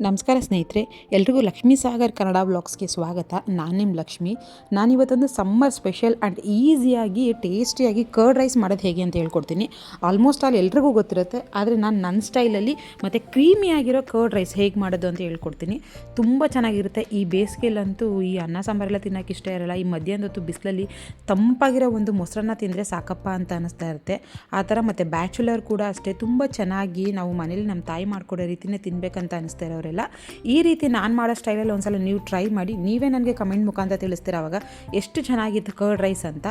ನಮಸ್ಕಾರ ಸ್ನೇಹಿತರೆ, ಎಲ್ರಿಗೂ ಲಕ್ಷ್ಮೀ ಸಾಗರ್ ಕನ್ನಡ ವ್ಲಾಗ್ಸ್ಗೆ ಸ್ವಾಗತ. ನಾನು ನಿಮ್ಮ ಲಕ್ಷ್ಮಿ. ನಾನಿವತ್ತೊಂದು ಸಮ್ಮರ್ ಸ್ಪೆಷಲ್ ಆ್ಯಂಡ್ ಈಸಿಯಾಗಿ ಟೇಸ್ಟಿಯಾಗಿ ಕರ್ಡ್ ರೈಸ್ ಮಾಡೋದು ಹೇಗೆ ಅಂತ ಹೇಳ್ಕೊಡ್ತೀನಿ. ಆಲ್ಮೋಸ್ಟ್ ಆಲ್ ಎಲ್ರಿಗೂ ಗೊತ್ತಿರುತ್ತೆ, ಆದರೆ ನಾನು ನನ್ನ ಸ್ಟೈಲಲ್ಲಿ ಮತ್ತು ಕ್ರೀಮಿಯಾಗಿರೋ ಕರ್ಡ್ ರೈಸ್ ಹೇಗೆ ಮಾಡೋದು ಅಂತ ಹೇಳ್ಕೊಡ್ತೀನಿ. ತುಂಬ ಚೆನ್ನಾಗಿರುತ್ತೆ. ಈ ಬೇಸಿಗೆಯಲ್ಲಂತೂ ಈ ಅನ್ನ ಸಾಂಬಾರೆಲ್ಲ ತಿನ್ನೋಕೆ ಇಷ್ಟ ಇರೋಲ್ಲ. ಈ ಮಧ್ಯಾಹ್ನದ ಹೊತ್ತು ಬಿಸಿಲಲ್ಲಿ ತಂಪಾಗಿರೋ ಒಂದು ಮೊಸರನ್ನ ತಿಂದರೆ ಸಾಕಪ್ಪ ಅಂತ ಅನ್ನಿಸ್ತಾ ಇರುತ್ತೆ. ಆ ಥರ ಮತ್ತು ಬ್ಯಾಚುಲರ್ ಕೂಡ ಅಷ್ಟೇ, ತುಂಬ ಚೆನ್ನಾಗಿ ನಾವು ಮನೇಲಿ ನಮ್ಮ ತಾಯಿ ಮಾಡಿಕೊಡೋ ರೀತಿಯೇ ತಿನ್ನಬೇಕಂತ ಅನ್ನಿಸ್ತಾ ಇರೋರು ಈ ರೀತಿ ನಾನು ಮಾಡೋ ಸ್ಟೈಲಲ್ಲಿ ಒಂದ್ಸಲ ನೀವು ಟ್ರೈ ಮಾಡಿ, ನೀವೇ ನನಗೆ ಕಮೆಂಟ್ ಮುಖಾಂತರ ತಿಳಿಸ್ತೀರ ಆವಾಗ ಎಷ್ಟು ಚೆನ್ನಾಗಿತ್ತು ಕರ್ಡ್ ರೈಸ್ ಅಂತ.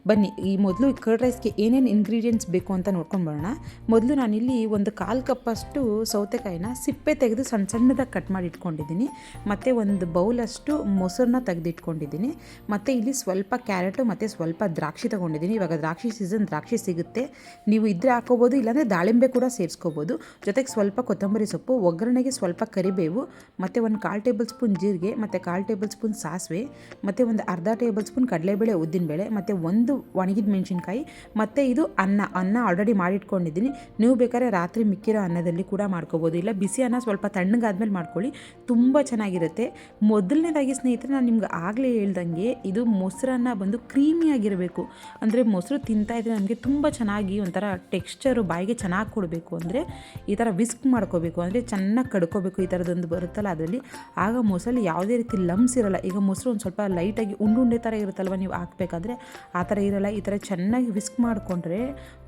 ಬನ್ನಿ, ಈ ಮೊದಲು ಈ ಕರ್ಡ್ ರೈಸ್ಗೆ ಏನೇನು ಇಂಗ್ರೀಡಿಯೆಂಟ್ಸ್ ಬೇಕು ಅಂತ ನೋಡ್ಕೊಂಡು ಬರೋಣ. ಮೊದಲು ನಾನಿಲ್ಲಿ ಒಂದು 1/4 ಕಪ್ಪಷ್ಟು ಸೌತೆಕಾಯಿನ ಸಿಪ್ಪೆ ತೆಗೆದು ಸಣ್ಣ ಸಣ್ಣದಾಗಿ ಕಟ್ ಮಾಡಿ ಇಟ್ಕೊಂಡಿದ್ದೀನಿ. ಮತ್ತು ಒಂದು ಬೌಲಷ್ಟು ಮೊಸರನ್ನ ತೆಗೆದಿಟ್ಕೊಂಡಿದ್ದೀನಿ. ಮತ್ತು ಇಲ್ಲಿ ಸ್ವಲ್ಪ ಕ್ಯಾರೆಟು ಮತ್ತು ಸ್ವಲ್ಪ ದ್ರಾಕ್ಷಿ ತೊಗೊಂಡಿದ್ದೀನಿ. ಇವಾಗ ದ್ರಾಕ್ಷಿ ಸೀಸನ್, ದ್ರಾಕ್ಷಿ ಸಿಗುತ್ತೆ, ನೀವು ಇದ್ರೆ ಹಾಕೋಬೋದು, ಇಲ್ಲಾಂದರೆ ದಾಳಿಂಬೆ ಕೂಡ ಸೇರಿಸ್ಕೋಬೋದು. ಜೊತೆಗೆ ಸ್ವಲ್ಪ ಕೊತ್ತಂಬರಿ ಸೊಪ್ಪು, ಒಗ್ಗರಣೆಗೆ ಸ್ವಲ್ಪ ಕರಿಬೇವು, ಮತ್ತು ಒಂದು 1/4 ಟೇಬಲ್ ಸ್ಪೂನ್ ಜೀರಿಗೆ, ಮತ್ತು 1/4 ಟೇಬಲ್ ಸ್ಪೂನ್ ಸಾಸಿವೆ, ಮತ್ತು ಒಂದು ಅರ್ಧ ಟೇಬಲ್ ಸ್ಪೂನ್ ಕಡಲೆಬೇಳೆ, ಉದ್ದಿನಬೇಳೆ, ಮತ್ತು ಒಂದು ಒಣಗಿದ ಮೆಣಸಿನ್ಕಾಯಿ, ಮತ್ತು ಇದು ಅನ್ನ ಆಲ್ರೆಡಿ ಮಾಡಿಟ್ಕೊಂಡಿದ್ದೀನಿ. ನೀವು ಬೇಕಾದ್ರೆ ರಾತ್ರಿ ಮಿಕ್ಕಿರೋ ಅನ್ನದಲ್ಲಿ ಕೂಡ ಮಾಡ್ಕೋಬೋದು, ಇಲ್ಲ ಬಿಸಿ ಅನ್ನ ಸ್ವಲ್ಪ ತಣ್ಣಗಾದ್ಮೇಲೆ ಮಾಡ್ಕೊಳ್ಳಿ, ತುಂಬ ಚೆನ್ನಾಗಿರುತ್ತೆ. ಮೊದಲನೇದಾಗಿ ಸ್ನೇಹಿತರೆ, ನಾನು ನಿಮ್ಗೆ ಆಗಲೇ ಹೇಳ್ದಂಗೆ ಇದು ಮೊಸರನ್ನ ಬಂದು ಕ್ರೀಮಿಯಾಗಿರಬೇಕು. ಅಂದರೆ ಮೊಸರು ತಿಂತಾಯಿದ್ರೆ ನಮಗೆ ತುಂಬ ಚೆನ್ನಾಗಿ ಒಂಥರ ಟೆಕ್ಸ್ಚರು ಬಾಯಿಗೆ ಚೆನ್ನಾಗಿ ಕೊಡಬೇಕು ಅಂದರೆ ಈ ಥರ ವಿಸ್ಕ್ ಮಾಡ್ಕೋಬೇಕು, ಅಂದರೆ ಚೆನ್ನಾಗಿ ಕಡ್ಕೋಬೇಕು. ಈ ಥರದೊಂದು ಬರುತ್ತಲ್ಲ ಅದರಲ್ಲಿ, ಆಗ ಮೊಸರಲ್ಲಿ ಯಾವುದೇ ರೀತಿ ಲಮ್ಸ್ ಇರೋಲ್ಲ. ಈಗ ಮೊಸರು ಒಂದು ಸ್ವಲ್ಪ ಲೈಟಾಗಿ ಉಂಡೆ ಥರ ಇರುತ್ತಲ್ವ, ನೀವು ಹಾಕಬೇಕಾದ್ರೆ ಆ ಥರ ಇರೋಲ್ಲ. ಈ ಥರ ಚೆನ್ನಾಗಿ ವಿಸ್ಕ್ ಮಾಡಿಕೊಂಡ್ರೆ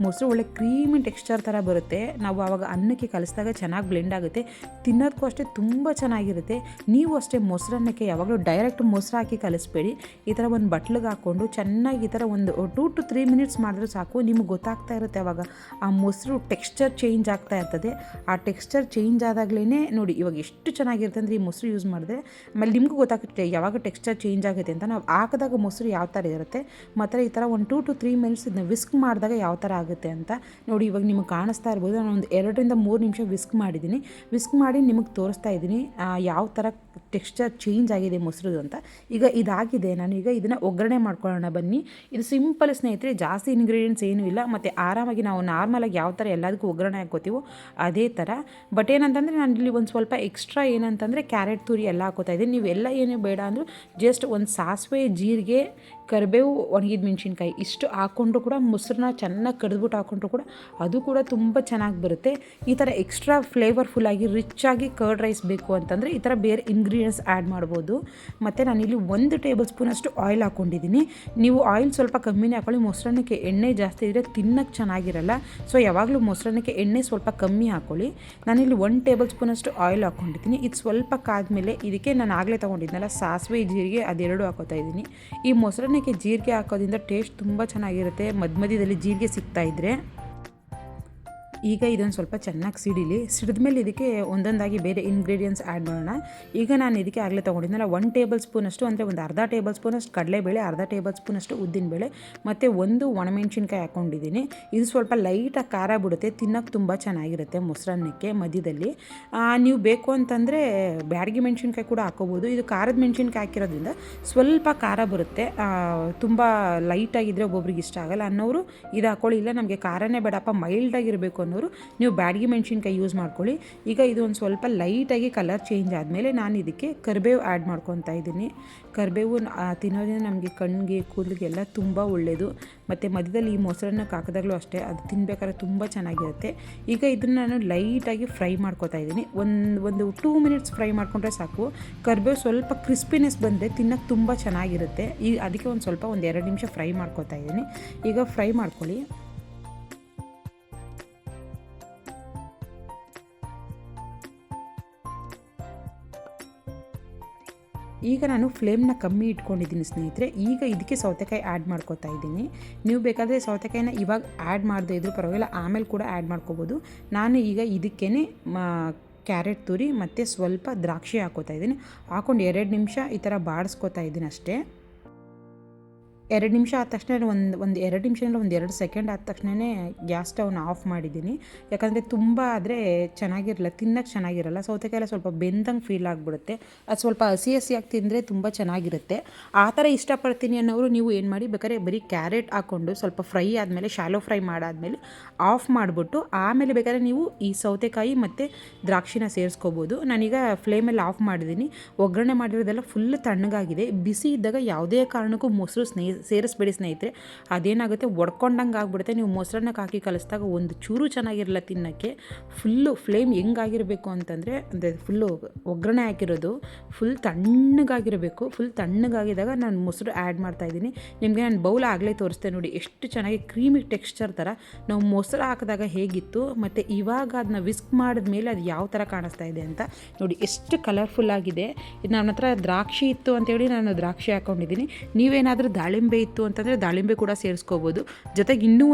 ಮೊಸರು ಒಳ್ಳೆ ಕ್ರೀಮಿ ಟೆಕ್ಸ್ಚರ್ ಥರ ಬರುತ್ತೆ. ನಾವು ಆವಾಗ ಅನ್ನಕ್ಕೆ ಕಲಿಸಿದಾಗ ಚೆನ್ನಾಗಿ ಬ್ಲೆಂಡ್ ಆಗುತ್ತೆ, ತಿನ್ನೋದಕ್ಕೂ ಅಷ್ಟೇ ತುಂಬ ಚೆನ್ನಾಗಿರುತ್ತೆ. ನೀವು ಅಷ್ಟೇ ಮೊಸರನ್ನಕ್ಕೆ ಯಾವಾಗಲೂ ಡೈರೆಕ್ಟ್ ಮೊಸರು ಹಾಕಿ ಕಲಿಸ್ಬೇಡಿ. ಈ ಥರ ಒಂದು ಬಟ್ಲಿಗೆ ಹಾಕ್ಕೊಂಡು ಚೆನ್ನಾಗಿ ಈ ಥರ ಒಂದು 2 to 3 ಮಿನಿಟ್ಸ್ ಮಾಡಿದ್ರೆ ಸಾಕು. ನಿಮಗೆ ಗೊತ್ತಾಗ್ತಾ ಇರುತ್ತೆ ಆವಾಗ ಆ ಮೊಸರು ಟೆಕ್ಸ್ಚರ್ ಚೇಂಜ್ ಆಗ್ತಾ ಇರ್ತದೆ. ಆ ಟೆಕ್ಸ್ಚರ್ ಚೇಂಜ್ ಆದಾಗಲೇ ನೋಡಿ ಇವಾಗ ಎಷ್ಟು ಚೆನ್ನಾಗಿರುತ್ತೆ ಅಂದರೆ ಈ ಮೊಸರು ಯೂಸ್ ಮಾಡಿದ್ರೆ. ಆಮೇಲೆ ನಿಮಗೂ ಗೊತ್ತಾಗುತ್ತೆ ಯಾವಾಗ ಟೆಕ್ಸ್ಚರ್ ಚೇಂಜ್ ಆಗುತ್ತೆ ಅಂತ. ನಾವು ಹಾಕಿದಾಗ ಮೊಸರು ಯಾವ ಥರ ಇರುತ್ತೆ, ಮತ್ತು ಈ ಥರ ಒಂದು 2 to 3 ಮಿನಿಟ್ಸ್ ಇದನ್ನ ವಿಸ್ಕ್ ಮಾಡಿದಾಗ ಯಾವ ಥರ ಆಗುತ್ತೆ ಅಂತ ನೋಡಿ. ಇವಾಗ ನಿಮಗೆ ಕಾಣಿಸ್ತಾ ಇರ್ಬೋದು, ನಾನು ಒಂದು 2 ರಿಂದ 3 ನಿಮಿಷ ವಿಸ್ಕ್ ಮಾಡಿದ್ದೀನಿ. ವಿಸ್ಕ್ ಮಾಡಿ ನಿಮಗೆ ತೋರಿಸ್ತಾ ಇದ್ದೀನಿ ಯಾವ ಥರ ಟೆಕ್ಸ್ಚರ್ ಚೇಂಜ್ ಆಗಿದೆ ಮೊಸರು ಅಂತ. ಈಗ ಇದಾಗಿದೆ, ನಾನು ಈಗ ಇದನ್ನು ಒಗ್ಗರಣೆ ಮಾಡ್ಕೊಳ್ಳೋಣ ಬನ್ನಿ. ಇದು ಸಿಂಪಲ್ ಸ್ನೇಹಿತರೆ, ಜಾಸ್ತಿ ಇಂಗ್ರೀಡಿಯೆಂಟ್ಸ್ ಏನೂ ಇಲ್ಲ, ಮತ್ತು ಆರಾಮಾಗಿ ನಾವು ನಾರ್ಮಲಾಗಿ ಯಾವ ಥರ ಎಲ್ಲದಕ್ಕೂ ಒಗ್ಗರಣೆ ಹಾಕೋತೀವೋ ಅದೇ ಥರ. ಬಟ್ ಏನಂತಂದರೆ ನಾನು ಇಲ್ಲಿ ಒಂದು ಸ್ವಲ್ಪ ಎಕ್ಸ್ಟ್ರಾ ಏನಂತಂದರೆ ಕ್ಯಾರೆಟ್ ತುರಿ ಎಲ್ಲ ಹಾಕೋತಾ ಇದ್ದೀನಿ. ನೀವೆಲ್ಲ ಏನೇ ಬೇಡ ಅಂದರೂ ಜಸ್ಟ್ ಒಂದು ಸಾಸಿವೆ, ಜೀರಿಗೆ, ಕರಿಬೇವು, ಒಣಗಿದ ಮೆಣಸಿನ್ಕಾಯಿ ಇಷ್ಟು ಹಾಕ್ಕೊಂಡ್ರು ಕೂಡ ಮೊಸರನ್ನ ಚೆನ್ನಾಗಿ ಕಡಿದ್ಬಿಟ್ಟು ಹಾಕ್ಕೊಂಡ್ರು ಕೂಡ ಅದು ಕೂಡ ತುಂಬ ಚೆನ್ನಾಗಿ ಬರುತ್ತೆ. ಈ ಥರ ಎಕ್ಸ್ಟ್ರಾ ಫ್ಲೇವರ್ಫುಲ್ಲಾಗಿ ರಿಚ್ಚಾಗಿ ಕರ್ಡ್ ರೈಸ್ ಬೇಕು ಅಂತಂದರೆ ಈ ಥರ ಬೇರೆ ಇಂಗ್ರೀಡಿಯೆಂಟ್ಸ್ ಆ್ಯಡ್ ಮಾಡ್ಬೋದು. ಮತ್ತು ನಾನಿಲ್ಲಿ 1 ಟೇಬಲ್ ಸ್ಪೂನಷ್ಟು ಆಯಿಲ್ ಹಾಕ್ಕೊಂಡಿದ್ದೀನಿ. ನೀವು ಆಯಿಲ್ ಸ್ವಲ್ಪ ಕಮ್ಮಿನೇ ಹಾಕ್ಕೊಳ್ಳಿ, ಮೊಸರನ್ನಕ್ಕೆ ಎಣ್ಣೆ ಜಾಸ್ತಿ ಇದ್ದರೆ ತಿನ್ನೋಕ್ಕೆ ಚೆನ್ನಾಗಿರಲ್ಲ. ಸೊ ಯಾವಾಗಲೂ ಮೊಸರನ್ನಕ್ಕೆ ಎಣ್ಣೆ ಸ್ವಲ್ಪ ಕಮ್ಮಿ ಹಾಕ್ಕೊಳ್ಳಿ. ನಾನಿಲ್ಲಿ 1 ಟೇಬಲ್ ಸ್ಪೂನಷ್ಟು ಆಯಿಲ್ ಹಾಕ್ಕೊಂಡಿದ್ದೀನಿ. ಇದು ಸ್ವಲ್ಪ ಕಾದ್ಮೇಲೆ ಇದಕ್ಕೆ ನಾನು ಆಗಲೇ ತೊಗೊಂಡಿದ್ನಲ್ಲ ಸಾಸಿವೆ, ಜೀರಿಗೆ, ಅದೆರಡು ಹಾಕೋತಾ ಇದ್ದೀನಿ. ಈ ಮೊಸರನ್ನಕ್ಕೆ ಜೀರಿಗೆ ಹಾಕೋದ್ರಿಂದ ಟೇಸ್ಟ್ ತುಂಬ ಚೆನ್ನಾಗಿರುತ್ತೆ, ಮಧ್ಯದಲ್ಲಿ ಜೀರಿಗೆ ಸಿಗ್ತಾ ಇದ್ದರೆ. ಈಗ ಇದೊಂದು ಸ್ವಲ್ಪ ಚೆನ್ನಾಗಿ ಸಿಡಿದ್ಮೇಲೆ ಇದಕ್ಕೆ ಒಂದೊಂದಾಗಿ ಬೇರೆ ಇಂಗ್ರೀಡಿಯೆಂಟ್ಸ್ ಆ್ಯಡ್ ಮಾಡೋಣ. ಈಗ ನಾನು ಇದಕ್ಕೆ ಆಗಲೇ ತೊಗೊಂಡಿದ್ನಲ್ಲ 1 ಟೇಬಲ್ ಸ್ಪೂನಷ್ಟು, ಅಂದರೆ ಒಂದು ಅರ್ಧ ಟೇಬಲ್ ಸ್ಪೂನಷ್ಟು ಕಡಲೆಬೇಳೆ, ಅರ್ಧ ಟೇಬಲ್ ಸ್ಪೂನಷ್ಟು ಉದ್ದಿನಬೇಳೆ, ಮತ್ತು ಒಂದು ಒಣಮೆಣ್ಸಿನ್ಕಾಯಿ ಹಾಕ್ಕೊಂಡಿದ್ದೀನಿ. ಇದು ಸ್ವಲ್ಪ ಲೈಟಾಗಿ ಖಾರ ಬಿಡುತ್ತೆ, ತಿನ್ನೋಕ್ಕೆ ತುಂಬ ಚೆನ್ನಾಗಿರುತ್ತೆ ಮೊಸರನ್ನಕ್ಕೆ ಮಧ್ಯದಲ್ಲಿ. ನೀವು ಬೇಕು ಅಂತಂದರೆ ಬ್ಯಾಡಗಿ ಮೆಣಸಿನ್ಕಾಯಿ ಕೂಡ ಹಾಕೋಬೋದು. ಇದು ಖಾರದ ಮೆಣಸಿನ್ಕಾಯಿ ಹಾಕಿರೋದ್ರಿಂದ ಸ್ವಲ್ಪ ಖಾರ ಬರುತ್ತೆ, ತುಂಬ ಲೈಟಾಗಿದ್ದರೆ ಒಬ್ಬೊಬ್ರಿಗೆ ಇಷ್ಟ ಆಗೋಲ್ಲ ಅನ್ನೋರು ಇದು ಹಾಕ್ಕೊಳ್ಳಿ. ಇಲ್ಲ ನಮಗೆ ಖಾರನೇ ಬೇಡಪ್ಪ ಮೈಲ್ಡಾಗಿರಬೇಕು ಅನ್ನೋರು ನೀವು ಬ್ಯಾಡಗಿ ಮೆಣಸಿನ್ಕಾಯಿ ಯೂಸ್ ಮಾಡ್ಕೊಳ್ಳಿ. ಈಗ ಇದು ಒಂದು ಸ್ವಲ್ಪ ಲೈಟಾಗಿ ಕಲರ್ ಚೇಂಜ್ ಆದಮೇಲೆ ನಾನು ಇದಕ್ಕೆ ಕರಿಬೇವು ಆ್ಯಡ್ ಮಾಡ್ಕೊತಾ ಇದ್ದೀನಿ. ಕರಿಬೇವು ತಿನ್ನೋದ್ರಿಂದ ನಮಗೆ ಕಣ್ಣಿಗೆ, ಕೂದಲಿಗೆಲ್ಲ ತುಂಬ ಒಳ್ಳೆಯದು. ಮತ್ತು ಮಧ್ಯದಲ್ಲಿ ಈ ಮೊಸರನ್ನಕ್ಕೆ ಹಾಕಿದಾಗಲೂ ಅಷ್ಟೇ, ಅದು ತಿನ್ನಬೇಕಾದ್ರೆ ತುಂಬ ಚೆನ್ನಾಗಿರುತ್ತೆ. ಈಗ ಇದನ್ನು ನಾನು ಲೈಟಾಗಿ ಫ್ರೈ ಮಾಡ್ಕೊತಾ ಇದ್ದೀನಿ. ಒಂದು 2 ಮಿನಿಟ್ಸ್ ಫ್ರೈ ಮಾಡಿಕೊಂಡ್ರೆ ಸಾಕು. ಕರಿಬೇವು ಸ್ವಲ್ಪ ಕ್ರಿಸ್ಪಿನೆಸ್ ಬಂದರೆ ತಿನ್ನೋಕ್ಕೆ ತುಂಬ ಚೆನ್ನಾಗಿರುತ್ತೆ. ಅದಕ್ಕೆ ಒಂದು 2 ನಿಮಿಷ ಫ್ರೈ ಮಾಡ್ಕೊತಾ ಇದ್ದೀನಿ. ಈಗ ಫ್ರೈ ಮಾಡ್ಕೊಳ್ಳಿ. ಈಗ ನಾನು ಫ್ಲೇಮ್ನ ಕಮ್ಮಿ ಇಟ್ಕೊಂಡಿದ್ದೀನಿ ಸ್ನೇಹಿತರೆ. ಈಗ ಇದಕ್ಕೆ ಸೌತೆಕಾಯಿ ಆ್ಯಡ್ ಮಾಡ್ಕೊತಾ ಇದ್ದೀನಿ. ನೀವು ಬೇಕಾದರೆ ಸೌತೆಕಾಯಿನ ಇವಾಗ ಆ್ಯಡ್ ಮಾಡದೇ ಇದ್ರೂ ಪರವಾಗಿಲ್ಲ, ಆಮೇಲೆ ಕೂಡ ಆ್ಯಡ್ ಮಾಡ್ಕೋಬೋದು. ನಾನು ಈಗ ಇದಕ್ಕೇ ಕ್ಯಾರೆಟ್ ತುರಿ ಮತ್ತು ಸ್ವಲ್ಪ ದ್ರಾಕ್ಷಿ ಹಾಕೋತಾ ಇದ್ದೀನಿ. ಹಾಕ್ಕೊಂಡು 2 ನಿಮಿಷ ಈ ಥರ ಬಾಡಿಸ್ಕೊತಾ ಇದ್ದೀನಿ ಅಷ್ಟೇ. 2 ನಿಮಿಷ ಆದ ತಕ್ಷಣ ಒಂದು 2 ನಿಮಿಷ ಇಲ್ಲ ಒಂದು 2 ಸೆಕೆಂಡ್ ಆದ ತಕ್ಷಣವೇ ಗ್ಯಾಸ್ ಸ್ಟವ್ನ ಆಫ್ ಮಾಡಿದ್ದೀನಿ. ಯಾಕಂದರೆ ತುಂಬ ಆದರೆ ಚೆನ್ನಾಗಿರಲ್ಲ, ತಿನ್ನೋಕ್ಕೆ ಚೆನ್ನಾಗಿರಲ್ಲ. ಸೌತೆಕಾಯಿ ಎಲ್ಲ ಸ್ವಲ್ಪ ಬೆಂದಂಗೆ ಫೀಲ್ ಆಗಿಬಿಡುತ್ತೆ. ಅದು ಸ್ವಲ್ಪ ಹಸಿ ಹಸಿಯಾಗಿ ತಿಂದರೆ ತುಂಬ ಚೆನ್ನಾಗಿರುತ್ತೆ. ಆ ಥರ ಇಷ್ಟಪಡ್ತೀನಿ ಅನ್ನೋರು ನೀವು ಏನು ಮಾಡಿ, ಬೇಕಾದ್ರೆ ಬರೀ ಕ್ಯಾರೆಟ್ ಹಾಕ್ಕೊಂಡು ಸ್ವಲ್ಪ ಫ್ರೈ ಆದಮೇಲೆ, ಶಾಲೋ ಫ್ರೈ ಮಾಡಾದಮೇಲೆ ಆಫ್ ಮಾಡಿಬಿಟ್ಟು ಆಮೇಲೆ ಬೇಕಾದ್ರೆ ನೀವು ಈ ಸೌತೆಕಾಯಿ ಮತ್ತು ದ್ರಾಕ್ಷಿನ ಸೇರಿಸ್ಕೋಬೋದು. ನಾನೀಗ ಫ್ಲೇಮಲ್ಲಿ ಆಫ್ ಮಾಡಿದ್ದೀನಿ. ಒಗ್ಗರಣೆ ಮಾಡಿರೋದೆಲ್ಲ ಫುಲ್ ತಣ್ಣಗಾಗಿದೆ. ಬಿಸಿ ಇದ್ದಾಗ ಯಾವುದೇ ಕಾರಣಕ್ಕೂ ಮೊಸರು ಸೇರಿಸ್ಬೇಡಿ ಸ್ನೇಹಿತರೆ. ಅದೇನಾಗುತ್ತೆ, ಒಡ್ಕೊಂಡಂಗೆ ಆಗಿಬಿಡುತ್ತೆ. ನೀವು ಮೊಸರನ್ನಕ್ಕೆ ಹಾಕಿ ಕಲಿಸಿದಾಗ ಒಂದು ಚೂರು ಚೆನ್ನಾಗಿರಲ್ಲ ತಿನ್ನೋಕ್ಕೆ. ಫುಲ್ಲು ಫ್ಲೇಮ್ ಹೆಂಗಾಗಿರಬೇಕು ಅಂತಂದರೆ, ಅಂದರೆ ಫುಲ್ಲು ಒಗ್ಗರಣೆ ಹಾಕಿರೋದು ಫುಲ್ ತಣ್ಣಗಾಗಿರಬೇಕು. ಫುಲ್ ತಣ್ಣಗಾಗಿದ್ದಾಗ ನಾನು ಮೊಸರು ಆ್ಯಡ್ ಮಾಡ್ತಾಯಿದ್ದೀನಿ. ನಿಮಗೆ ನಾನು ಬೌಲ್ ಆಗಲೇ ತೋರಿಸ್ತೆ ನೋಡಿ, ಎಷ್ಟು ಚೆನ್ನಾಗಿ ಕ್ರೀಮಿ ಟೆಕ್ಸ್ಚರ್ ಥರ ನಾವು ಮೊಸರು ಹಾಕಿದಾಗ ಹೇಗಿತ್ತು ಮತ್ತು ಇವಾಗ ಅದನ್ನ ವಿಸ್ಕ್ ಮಾಡಿದ ಮೇಲೆ ಅದು ಯಾವ ಥರ ಕಾಣಿಸ್ತಾ ಇದೆ ಅಂತ ನೋಡಿ, ಎಷ್ಟು ಕಲರ್ಫುಲ್ಲಾಗಿದೆ. ನನ್ನ ಹತ್ರ ದ್ರಾಕ್ಷಿ ಇತ್ತು ಅಂತೇಳಿ ನಾನು ದ್ರಾಕ್ಷಿ ಹಾಕ್ಕೊಂಡಿದ್ದೀನಿ. ನೀವೇನಾದರೂ ದಾಳಿಂಬೆ ಇತ್ತು ಅಂತಂದರೆ ದಾಳಿಂಬೆ ಕೂಡ ಸೇರಿಸ್ಕೋಬೋದು. ಜೊತೆಗೆ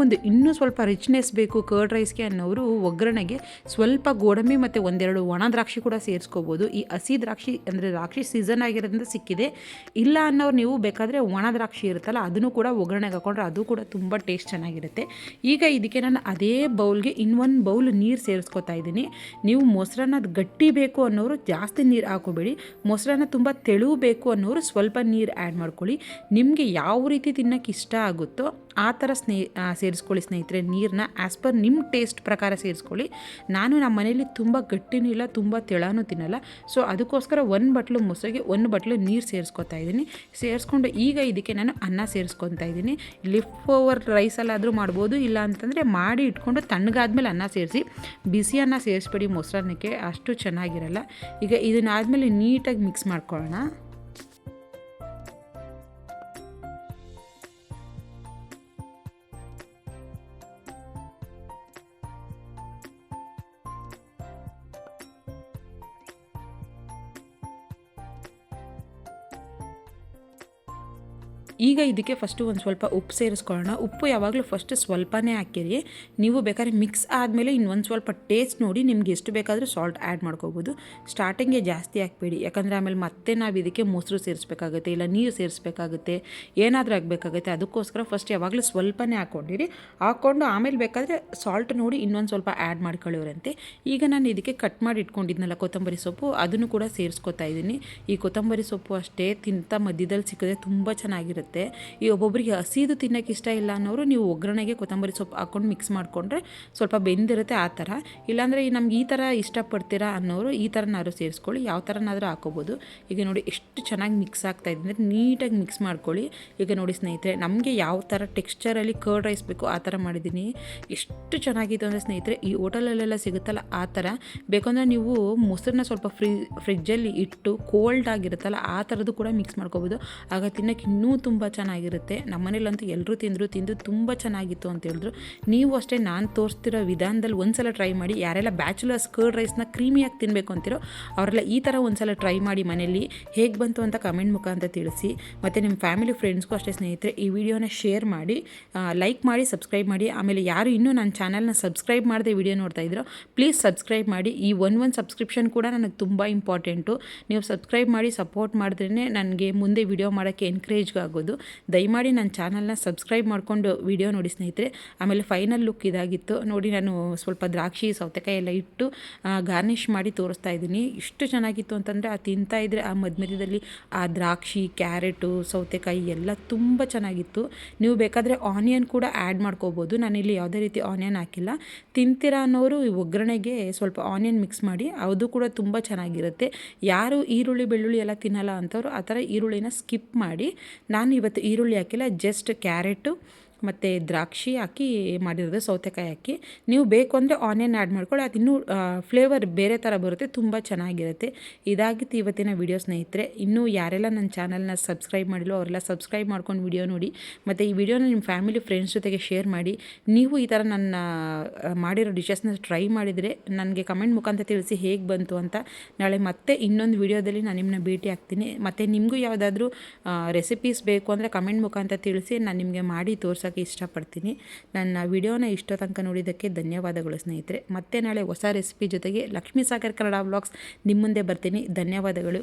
ಇನ್ನೂ ಸ್ವಲ್ಪ ರಿಚ್ನೆಸ್ ಬೇಕು ಕರ್ಡ್ ರೈಸ್ಗೆ ಅನ್ನೋರು ಒಗ್ಗರಣೆಗೆ ಸ್ವಲ್ಪ ಗೋಡಂಬಿ ಮತ್ತು ಒಂದೆರಡು ಒಣ ದ್ರಾಕ್ಷಿ ಕೂಡ ಸೇರಿಸ್ಕೋಬೋದು. ಈ ಹಸಿ ದ್ರಾಕ್ಷಿ ಅಂದರೆ ದ್ರಾಕ್ಷಿ ಸೀಸನ್ ಆಗಿರೋದ್ರಿಂದ ಸಿಕ್ಕಿದೆ. ಇಲ್ಲ ಅನ್ನೋರು ನೀವು ಬೇಕಾದರೆ ಒಣ ದ್ರಾಕ್ಷಿ ಇರುತ್ತಲ್ಲ ಅದನ್ನು ಕೂಡ ಒಗ್ಗರಣೆಗೆ ಹಾಕೊಂಡ್ರೆ ಅದು ಕೂಡ ತುಂಬ ಟೇಸ್ಟ್ ಚೆನ್ನಾಗಿರುತ್ತೆ. ಈಗ ಇದಕ್ಕೆ ನಾನು ಅದೇ ಬೌಲ್ಗೆ ಇನ್ನೊಂದು ಬೌಲ್ ನೀರು ಸೇರಿಸ್ಕೊತಾ ಇದ್ದೀನಿ. ನೀವು ಮೊಸರನ್ನ ಅದು ಗಟ್ಟಿ ಬೇಕು ಅನ್ನೋರು ಜಾಸ್ತಿ ನೀರು ಹಾಕೋಬೇಡಿ. ಮೊಸರನ್ನ ತುಂಬ ತೆಳು ಬೇಕು ಅನ್ನೋರು ಸ್ವಲ್ಪ ನೀರು ಆ್ಯಡ್ ಮಾಡ್ಕೊಳ್ಳಿ. ನಿಮಗೆ ಯಾವ ರೀತಿ ತಿನ್ನೋಕ್ಕೆ ಇಷ್ಟ ಆಗುತ್ತೋ ಆ ಥರ ಸೇರಿಸ್ಕೊಳ್ಳಿ ಸ್ನೇಹಿತರೆ. ನೀರನ್ನ ಆ್ಯಸ್ ಪರ್ ನಿಮ್ಮ ಟೇಸ್ಟ್ ಪ್ರಕಾರ ಸೇರಿಸ್ಕೊಳ್ಳಿ. ನಾನು ನಮ್ಮ ಮನೇಲಿ ತುಂಬ ಗಟ್ಟಿನೂ ಇಲ್ಲ, ತುಂಬ ತೆಳನೂ ತಿನ್ನಲ್ಲ. ಸೊ ಅದಕ್ಕೋಸ್ಕರ 1 ಬಟ್ಲು ಮೊಸರಿಗೆ 1 ಬಟ್ಲು ನೀರು ಸೇರಿಸ್ಕೊತಾ ಇದ್ದೀನಿ. ಸೇರಿಸ್ಕೊಂಡು ಈಗ ಇದಕ್ಕೆ ನಾನು ಅನ್ನ ಸೇರಿಸ್ಕೊತಾ ಇದ್ದೀನಿ. ಲಿಫ್ಟ್ ಓವರ್ ರೈಸಲ್ಲಾದರೂ ಮಾಡ್ಬೋದು, ಇಲ್ಲ ಅಂತಂದರೆ ಮಾಡಿ ಇಟ್ಕೊಂಡು ತಣ್ಣಗಾದ್ಮೇಲೆ ಅನ್ನ ಸೇರಿಸಿ. ಬಿಸಿ ಅನ್ನ ಸೇರಿಸ್ಬೇಡಿ ಮೊಸರನ್ನಕ್ಕೆ, ಅಷ್ಟು ಚೆನ್ನಾಗಿರಲ್ಲ. ಈಗ ಇದನ್ನಾದಮೇಲೆ ನೀಟಾಗಿ ಮಿಕ್ಸ್ ಮಾಡ್ಕೊಳ್ಳೋಣ. ಈಗ ಇದಕ್ಕೆ ಫಸ್ಟು ಒಂದು ಸ್ವಲ್ಪ ಉಪ್ಪು ಸೇರಿಸ್ಕೊಳ್ಳೋಣ. ಉಪ್ಪು ಯಾವಾಗಲೂ ಫಸ್ಟ್ ಸ್ವಲ್ಪನೇ ಹಾಕಿರಿ. ನೀವು ಬೇಕಾದ್ರೆ ಮಿಕ್ಸ್ ಆದಮೇಲೆ ಇನ್ನೊಂದು ಸ್ವಲ್ಪ ಟೇಸ್ಟ್ ನೋಡಿ ನಿಮ್ಗೆ ಎಷ್ಟು ಬೇಕಾದರೂ ಸಾಲ್ಟ್ ಆ್ಯಡ್ ಮಾಡ್ಕೋಬೋದು. ಸ್ಟಾರ್ಟಿಂಗ್ಗೆ ಜಾಸ್ತಿ ಹಾಕಬೇಡಿ, ಯಾಕಂದರೆ ಆಮೇಲೆ ಮತ್ತೆ ನಾವು ಇದಕ್ಕೆ ಮೊಸರು ಸೇರಿಸ್ಬೇಕಾಗುತ್ತೆ, ಇಲ್ಲ ನೀರು ಸೇರಿಸ್ಬೇಕಾಗುತ್ತೆ, ಏನಾದರೂ ಆಗಬೇಕಾಗುತ್ತೆ. ಅದಕ್ಕೋಸ್ಕರ ಫಸ್ಟ್ ಯಾವಾಗಲೂ ಸ್ವಲ್ಪನೇ ಹಾಕ್ಕೊಂಡು ಆಮೇಲೆ ಬೇಕಾದರೆ ಸಾಲ್ಟ್ ನೋಡಿ ಇನ್ನೊಂದು ಸ್ವಲ್ಪ ಆ್ಯಡ್ ಮಾಡ್ಕೊಳ್ಳೋರಂತೆ. ಈಗ ನಾನು ಇದಕ್ಕೆ ಕಟ್ ಮಾಡಿ ಇಟ್ಕೊಂಡಿದ್ನಲ್ಲ ಕೊತ್ತಂಬರಿ ಸೊಪ್ಪು, ಅದನ್ನು ಕೂಡ ಸೇರಿಸ್ಕೊತಾ ಇದ್ದೀನಿ. ಈ ಕೊತ್ತಂಬರಿ ಸೊಪ್ಪು ಅಷ್ಟೇ ತಿಂತ ಮಧ್ಯದಲ್ಲಿ ಸಿಕ್ಕಿದ್ರೆ ತುಂಬ ಚೆನ್ನಾಗಿರುತ್ತೆ. ಈ ಒಬ್ಬೊಬ್ಬರಿಗೆ ಹಸಿದು ತಿನ್ನೋಕ್ಕೆ ಇಷ್ಟ ಇಲ್ಲ ಅನ್ನೋರು ನೀವು ಒಗ್ಗರಣೆಗೆ ಕೊತ್ತಂಬರಿ ಸೊಪ್ಪು ಹಾಕ್ಕೊಂಡು ಮಿಕ್ಸ್ ಮಾಡಿಕೊಂಡ್ರೆ ಸ್ವಲ್ಪ ಬೆಂದಿರುತ್ತೆ ಆ ಥರ. ಇಲ್ಲಾಂದರೆ ನಮ್ಗೆ ಈ ಥರ ಇಷ್ಟಪಡ್ತೀರಾ ಅನ್ನೋರು ಈ ಥರನಾದ್ರು ಸೇರಿಸ್ಕೊಳ್ಳಿ, ಯಾವ ಥರನಾದರೂ ಹಾಕೋಬೋದು. ಈಗ ನೋಡಿ ಎಷ್ಟು ಚೆನ್ನಾಗಿ ಮಿಕ್ಸ್ ಆಗ್ತಾ ಇದೆ ಅಂದರೆ ನೀಟಾಗಿ ಮಿಕ್ಸ್ ಮಾಡ್ಕೊಳ್ಳಿ. ಈಗ ನೋಡಿ ಸ್ನೇಹಿತರೆ, ನಮಗೆ ಯಾವ ಥರ ಟೆಕ್ಸ್ಚರಲ್ಲಿ ಕರ್ಡ್ ರೈಸ್ ಬೇಕು ಆ ಥರ ಮಾಡಿದ್ದೀನಿ. ಎಷ್ಟು ಚೆನ್ನಾಗಿತ್ತು ಅಂದರೆ ಸ್ನೇಹಿತರೆ, ಈ ಹೋಟೆಲಲ್ಲೆಲ್ಲ ಸಿಗುತ್ತಲ್ಲ ಆ ಥರ. ಬೇಕಂದರೆ ನೀವು ಮೊಸರನ್ನ ಸ್ವಲ್ಪ ಫ್ರಿಜ್ಜಲ್ಲಿ ಇಟ್ಟು ಕೋಲ್ಡ್ ಆಗಿರುತ್ತಲ್ಲ ಆ ಥರದ್ದು ಕೂಡ ಮಿಕ್ಸ್ ಮಾಡ್ಕೋಬೋದು. ಆಗ ತಿನ್ನೋಕ್ಕೆ ಇನ್ನೂ ತುಂಬ ಚೆನ್ನಾಗಿರುತ್ತೆ. ನಮ್ಮನೇಲಂತೂ ಎಲ್ಲರೂ ತಿಂದು ತುಂಬ ಚೆನ್ನಾಗಿತ್ತು ಅಂತ ಹೇಳಿದ್ರು. ನೀವು ಅಷ್ಟೇ ನಾನು ತೋರಿಸ್ತಿರೋ ವಿಧಾನದಲ್ಲಿ ಒಂದ್ಸಲ ಟ್ರೈ ಮಾಡಿ. ಯಾರೆಲ್ಲ ಬ್ಯಾಚುಲರ್ಸ್ ಕರ್ಡ್ ರೈಸ್ನ ಕ್ರೀಮಿಯಾಗಿ ತಿನ್ನಬೇಕು ಅಂತಿರೋ ಅವರೆಲ್ಲ ಈ ಥರ ಒಂದ್ಸಲ ಟ್ರೈ ಮಾಡಿ ಮನೇಲಿ. ಹೇಗೆ ಬಂತು ಅಂತ ಕಮೆಂಟ್ ಮುಖಾಂತರ ತಿಳಿಸಿ. ಮತ್ತು ನಿಮ್ಮ ಫ್ಯಾಮಿಲಿ ಫ್ರೆಂಡ್ಸ್ಗೂ ಅಷ್ಟೇ ಸ್ನೇಹಿತರೆ ಈ ವಿಡಿಯೋನ ಶೇರ್ ಮಾಡಿ, ಲೈಕ್ ಮಾಡಿ, ಸಬ್ಸ್ಕ್ರೈಬ್ ಮಾಡಿ. ಆಮೇಲೆ ಯಾರು ಇನ್ನೂ ನನ್ನ ಚಾನಲ್ನ ಸಬ್ಸ್ಕ್ರೈಬ್ ಮಾಡದೆ ವಿಡಿಯೋ ನೋಡ್ತಾ ಇದ್ರೋ ಪ್ಲೀಸ್ ಸಬ್ಸ್ಕ್ರೈಬ್ ಮಾಡಿ. ಈ ಒಂದು ಸಬ್ಸ್ಕ್ರಿಪ್ಷನ್ ಕೂಡ ನನಗೆ ತುಂಬ ಇಂಪಾರ್ಟೆಂಟು. ನೀವು ಸಬ್ಸ್ಕ್ರೈಬ್ ಮಾಡಿ ಸಪೋರ್ಟ್ ಮಾಡಿದ್ರೇ ನನಗೆ ಮುಂದೆ ವಿಡಿಯೋ ಮಾಡೋಕ್ಕೆ ಎನ್ಕರೇಜ್ ಆಗೋದು. ದಯಮಾಡಿ ನನ್ನ ಚಾನಲ್ನ ಸಬ್ಸ್ಕ್ರೈಬ್ ಮಾಡಿಕೊಂಡು ವಿಡಿಯೋ ನೋಡಿ ಸ್ನೇಹಿತರೆ. ಆಮೇಲೆ ಫೈನಲ್ ಲುಕ್ ಇದಾಗಿತ್ತು ನೋಡಿ. ನಾನು ಸ್ವಲ್ಪ ದ್ರಾಕ್ಷಿ ಸೌತೆಕಾಯಿ ಎಲ್ಲ ಇಟ್ಟು ಗಾರ್ನಿಷ್ ಮಾಡಿ ತೋರಿಸ್ತಾ ಇದ್ದೀನಿ. ಇಷ್ಟು ಚೆನ್ನಾಗಿತ್ತು ಅಂತಂದರೆ ಆ ತಿಂತಾ ಇದ್ದರೆ ಆ ಮಧ್ಯದಲ್ಲಿ ಆ ದ್ರಾಕ್ಷಿ, ಕ್ಯಾರೆಟು, ಸೌತೆಕಾಯಿ ಎಲ್ಲ ತುಂಬ ಚೆನ್ನಾಗಿತ್ತು. ನೀವು ಬೇಕಾದರೆ ಆನಿಯನ್ ಕೂಡ ಆ್ಯಡ್ ಮಾಡ್ಕೋಬೋದು. ನಾನಿಲ್ಲಿ ಯಾವುದೇ ರೀತಿ ಆನಿಯನ್ ಹಾಕಿಲ್ಲ. ತಿಂತೀರಾ ಅನ್ನೋರು ಈ ಒಗ್ಗರಣೆಗೆ ಸ್ವಲ್ಪ ಆನಿಯನ್ ಮಿಕ್ಸ್ ಮಾಡಿ, ಅದು ಕೂಡ ತುಂಬ ಚೆನ್ನಾಗಿರುತ್ತೆ. ಯಾರು ಈರುಳ್ಳಿ ಬೆಳ್ಳುಳ್ಳಿ ಎಲ್ಲ ತಿನ್ನಲ್ಲ ಅಂಥವ್ರು ಆ ಥರ ಈರುಳ್ಳಿನ ಸ್ಕಿಪ್ ಮಾಡಿ. ನಾನು ಇವತ್ತು ಈರುಳ್ಳಿ ಹಾಕಿಲ್ಲ, ಜಸ್ಟ್ ಕ್ಯಾರೆಟು ಮತ್ತು ದ್ರಾಕ್ಷಿ ಹಾಕಿ ಮಾಡಿರೋದು, ಸೌತೆಕಾಯಿ ಹಾಕಿ. ನೀವು ಬೇಕು ಅಂದರೆ ಆನಿಯನ್ ಆ್ಯಡ್ ಮಾಡ್ಕೊಳ್ಳಿ, ಅದು ಇನ್ನೂ ಫ್ಲೇವರ್ ಬೇರೆ ಥರ ಬರುತ್ತೆ, ತುಂಬ ಚೆನ್ನಾಗಿರುತ್ತೆ. ಇದಾಗಿತ್ತು ಇವತ್ತಿನ ವಿಡಿಯೋ ಸ್ನೇಹಿತರೆ. ಇನ್ನೂ ಯಾರೆಲ್ಲ ನನ್ನ ಚಾನಲ್ನ ಸಬ್ಸ್ಕ್ರೈಬ್ ಮಾಡಿಲ್ಲೋ ಅವರೆಲ್ಲ ಸಬ್ಸ್ಕ್ರೈಬ್ ಮಾಡ್ಕೊಂಡು ವಿಡಿಯೋ ನೋಡಿ. ಮತ್ತು ಈ ವಿಡಿಯೋನ ನಿಮ್ಮ ಫ್ಯಾಮಿಲಿ ಫ್ರೆಂಡ್ಸ್ ಜೊತೆಗೆ ಶೇರ್ ಮಾಡಿ. ನೀವು ಈ ಥರ ನನ್ನ ಮಾಡಿರೋ ಡಿಶಸ್ನ ಟ್ರೈ ಮಾಡಿದರೆ ನನಗೆ ಕಮೆಂಟ್ ಮುಖಾಂತರ ತಿಳಿಸಿ ಹೇಗೆ ಬಂತು ಅಂತ. ನಾಳೆ ಮತ್ತೆ ಇನ್ನೊಂದು ವಿಡಿಯೋದಲ್ಲಿ ನಾನು ನಿಮ್ಮನ್ನ ಭೇಟಿ ಆಗ್ತೀನಿ. ಮತ್ತು ನಿಮಗೂ ಯಾವುದಾದ್ರೂ ರೆಸಿಪೀಸ್ ಬೇಕು ಅಂದರೆ ಕಮೆಂಟ್ ಮುಖಾಂತರ ತಿಳಿಸಿ, ನಾನು ನಿಮಗೆ ಮಾಡಿ ತೋರ್ಸೋಕ್ಕೆ ಇಷ್ಟಪಡ್ತೀನಿ. ನನ್ನ ವಿಡಿಯೋನ ಇಷ್ಟೋ ತನಕ ನೋಡಿದ್ದಕ್ಕೆ ಧನ್ಯವಾದಗಳು ಸ್ನೇಹಿತರೆ. ಮತ್ತೆ ನಾಳೆ ಹೊಸ ರೆಸಿಪಿ ಜೊತೆಗೆ ಲಕ್ಷ್ಮೀ ಸಾಗರ್ ಕನ್ನಡ ವ್ಲಾಗ್ಸ್ ನಿಮ್ಮ ಮುಂದೆ ಬರ್ತೀನಿ. ಧನ್ಯವಾದಗಳು.